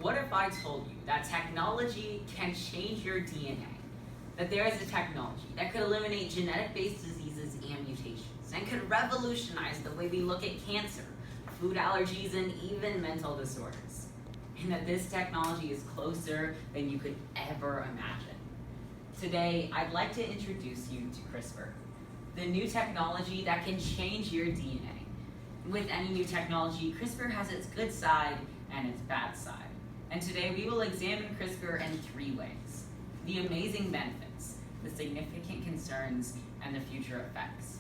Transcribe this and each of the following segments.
What if I told you that technology can change your DNA? That there is a technology that could eliminate genetic-based diseases and mutations, and could revolutionize the way we look at cancer, food allergies, and even mental disorders. And that this technology is closer than you could ever imagine. Today, I'd like to introduce you to CRISPR, the new technology that can change your DNA. With any new technology, CRISPR has its good side and its bad side. And today we will examine CRISPR in 3 ways: the amazing benefits, the significant concerns, and the future effects.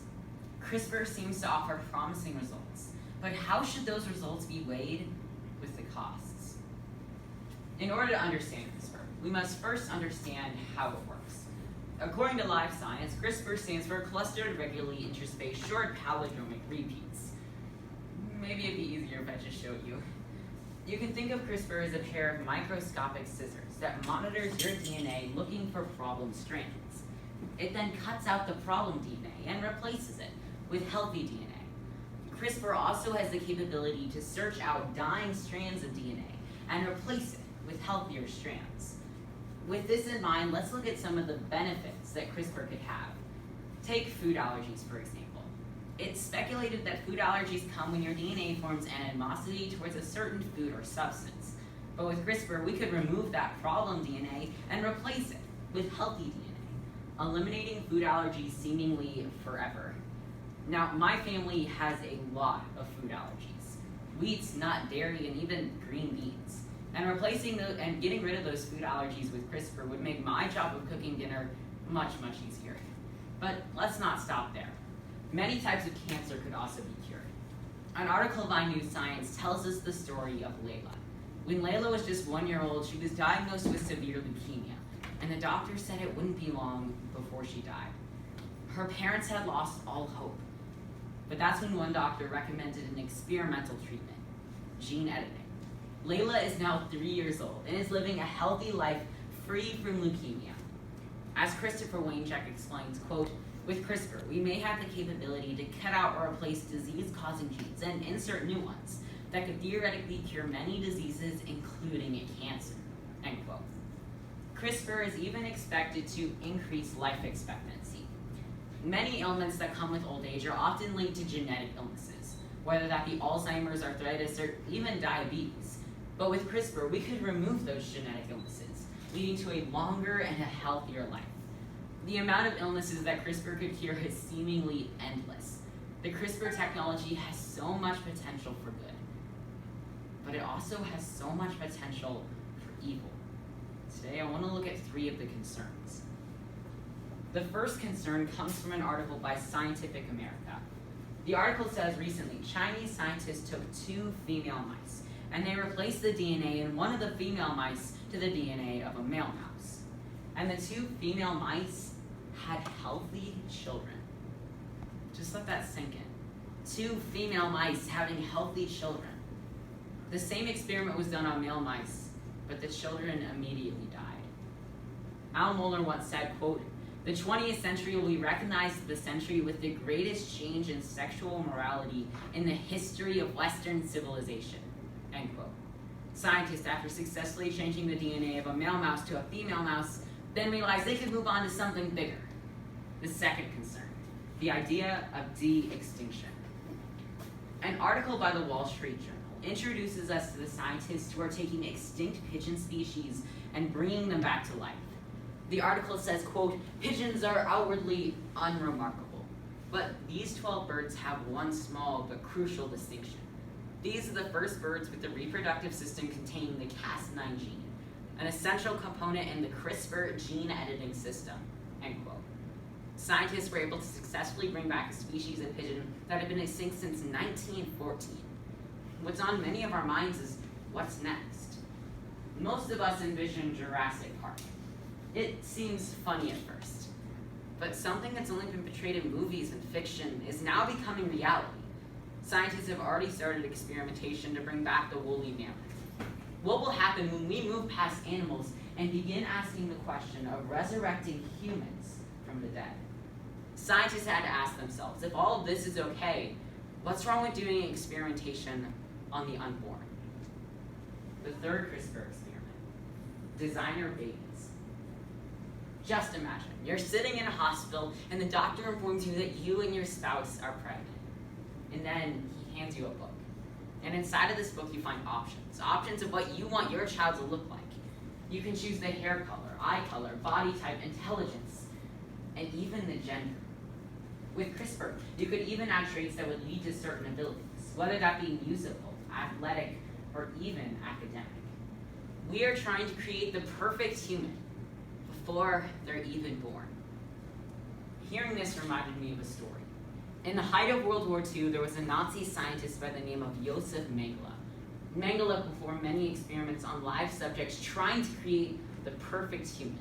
CRISPR seems to offer promising results, but how should those results be weighed with the costs? In order to understand CRISPR, we must first understand how it works. According to Live Science, CRISPR stands for clustered regularly interspaced short palindromic repeats. Maybe it'd be easier if I just showed you. You can think of CRISPR as a pair of microscopic scissors that monitors your DNA looking for problem strands. It then cuts out the problem DNA and replaces it with healthy DNA. CRISPR also has the capability to search out dying strands of DNA and replace it with healthier strands. With this in mind, let's look at some of the benefits that CRISPR could have. Take food allergies, for example. It's speculated that food allergies come when your DNA forms an animosity towards a certain food or substance. But with CRISPR, we could remove that problem DNA and replace it with healthy DNA, eliminating food allergies seemingly forever. Now, my family has a lot of food allergies: wheat, nut, dairy, and even green beans. And replacing those and getting rid of those food allergies with CRISPR would make my job of cooking dinner much, much easier. But let's not stop there. Many types of cancer could also be cured. An article by New Science tells us the story of Layla. When Layla was just 1 year old, she was diagnosed with severe leukemia, and the doctor said it wouldn't be long before she died. Her parents had lost all hope. But that's when one doctor recommended an experimental treatment: gene editing. Layla is now 3 years old and is living a healthy life free from leukemia. As Christopher Waincheck explains, quote, "With CRISPR, we may have the capability to cut out or replace disease-causing genes and insert new ones that could theoretically cure many diseases, including cancer," end quote. CRISPR is even expected to increase life expectancy. Many ailments that come with old age are often linked to genetic illnesses, whether that be Alzheimer's, arthritis, or even diabetes. But with CRISPR, we could remove those genetic illnesses, leading to a longer and a healthier life. The amount of illnesses that CRISPR could cure is seemingly endless. The CRISPR technology has so much potential for good, but it also has so much potential for evil. Today, I want to look at 3 of the concerns. The first concern comes from an article by Scientific America. The article says recently, Chinese scientists took 2 female mice, and they replaced the DNA in one of the female mice to the DNA of a male mouse. And the 2 female mice had healthy children. Just let that sink in. 2 female mice having healthy children. The same experiment was done on male mice, but the children immediately died. Al Mohler once said, quote, "The 20th century will be recognized as the century with the greatest change in sexual morality in the history of Western civilization," end quote. Scientists, after successfully changing the DNA of a male mouse to a female mouse, then realized they could move on to something bigger. The second concern, the idea of de-extinction. An article by the Wall Street Journal introduces us to the scientists who are taking extinct pigeon species and bringing them back to life. The article says, quote, "Pigeons are outwardly unremarkable, but these 12 birds have one small but crucial distinction. These are the first birds with the reproductive system containing the Cas9 gene, an essential component in the CRISPR gene editing system," end quote. Scientists were able to successfully bring back a species of pigeon that had been extinct since 1914. What's on many of our minds is, what's next? Most of us envision Jurassic Park. It seems funny at first, but something that's only been portrayed in movies and fiction is now becoming reality. Scientists have already started experimentation to bring back the woolly mammoth. What will happen when we move past animals and begin asking the question of resurrecting humans from the dead? Scientists had to ask themselves, if all of this is okay, what's wrong with doing experimentation on the unborn? The third CRISPR experiment, designer babies. Just imagine, you're sitting in a hospital and the doctor informs you that you and your spouse are pregnant. And then he hands you a book. And inside of this book you find options of what you want your child to look like. You can choose the hair color, eye color, body type, intelligence, and even the gender. With CRISPR, you could even add traits that would lead to certain abilities, whether that be musical, athletic, or even academic. We are trying to create the perfect human before they're even born. Hearing this reminded me of a story. In the height of World War II, there was a Nazi scientist by the name of Josef Mengele. Mengele performed many experiments on live subjects trying to create the perfect human.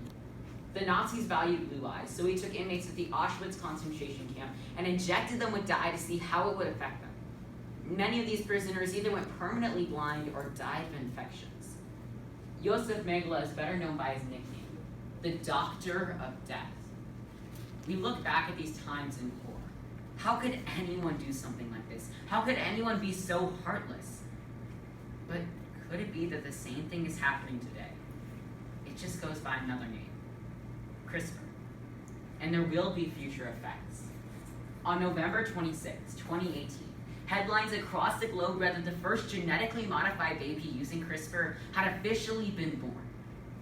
The Nazis valued blue eyes, so he took inmates at the Auschwitz concentration camp and injected them with dye to see how it would affect them. Many of these prisoners either went permanently blind or died of infections. Josef Mengele is better known by his nickname, the Doctor of Death. We look back at these times in horror. How could anyone do something like this? How could anyone be so heartless? But could it be that the same thing is happening today? It just goes by another name, CRISPR. And there will be future effects. On November 26, 2018, headlines across the globe read that the first genetically modified baby using CRISPR had officially been born.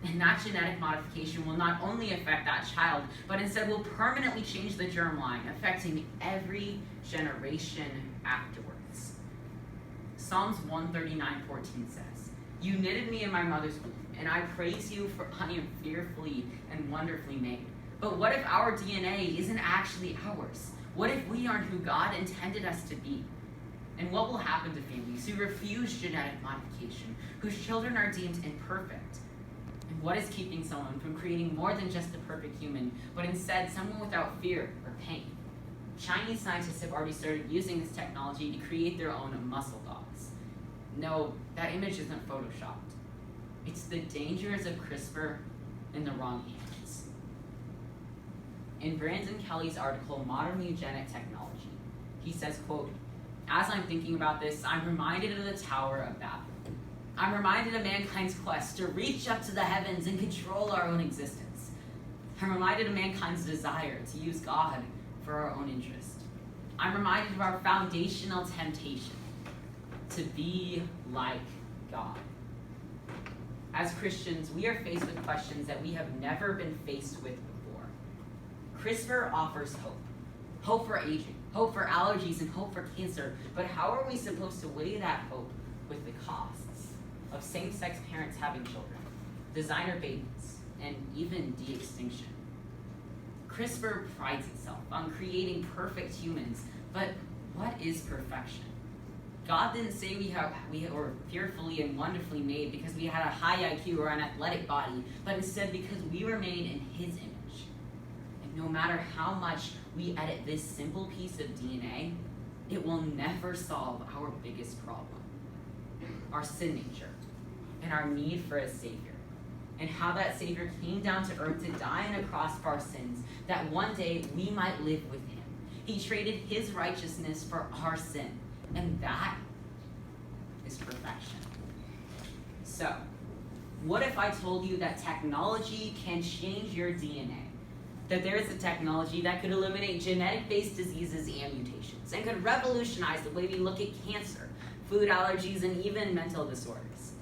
And that genetic modification will not only affect that child, but instead will permanently change the germline, affecting every generation afterwards. Psalms 139:14 says, "You knitted me in my mother's womb, and I praise you for I am fearfully and wonderfully made." But what if our DNA isn't actually ours? What if we aren't who God intended us to be? And what will happen to families who refuse genetic modification, whose children are deemed imperfect? And what is keeping someone from creating more than just the perfect human, but instead someone without fear or pain? Chinese scientists have already started using this technology to create their own muscle dogs. No, that image isn't photoshopped. It's the dangers of CRISPR in the wrong hands. In Brandon Kelly's article, Modern Eugenic Technology, he says, quote, "As I'm thinking about this, I'm reminded of the Tower of Babel. I'm reminded of mankind's quest to reach up to the heavens and control our own existence. I'm reminded of mankind's desire to use God for our own interest. I'm reminded of our foundational temptation to be like God." As Christians, we are faced with questions that we have never been faced with before. CRISPR offers hope. Hope for aging, hope for allergies, and hope for cancer. But how are we supposed to weigh that hope with the costs of same-sex parents having children, designer babies, and even de-extinction? CRISPR prides itself on creating perfect humans, but what is perfection? God didn't say we were fearfully and wonderfully made because we had a high IQ or an athletic body, but instead because we were made in His image. And no matter how much we edit this simple piece of DNA, it will never solve our biggest problem, our sin nature, and our need for a Savior, and how that Savior came down to earth to die on a cross for our sins, that one day we might live with Him. He traded His righteousness for our sin, and that is perfection. So, what if I told you that technology can change your DNA? That there is a technology that could eliminate genetic-based diseases and mutations, and could revolutionize the way we look at cancer, food allergies, and even mental disorders.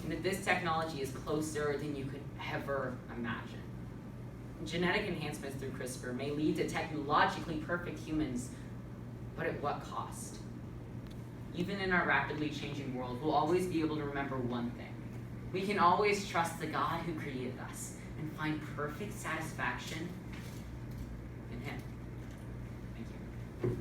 And that this technology is closer than you could ever imagine. Genetic enhancements through CRISPR may lead to technologically perfect humans, but at what cost? Even in our rapidly changing world, we'll always be able to remember one thing. We can always trust the God who created us and find perfect satisfaction in Him.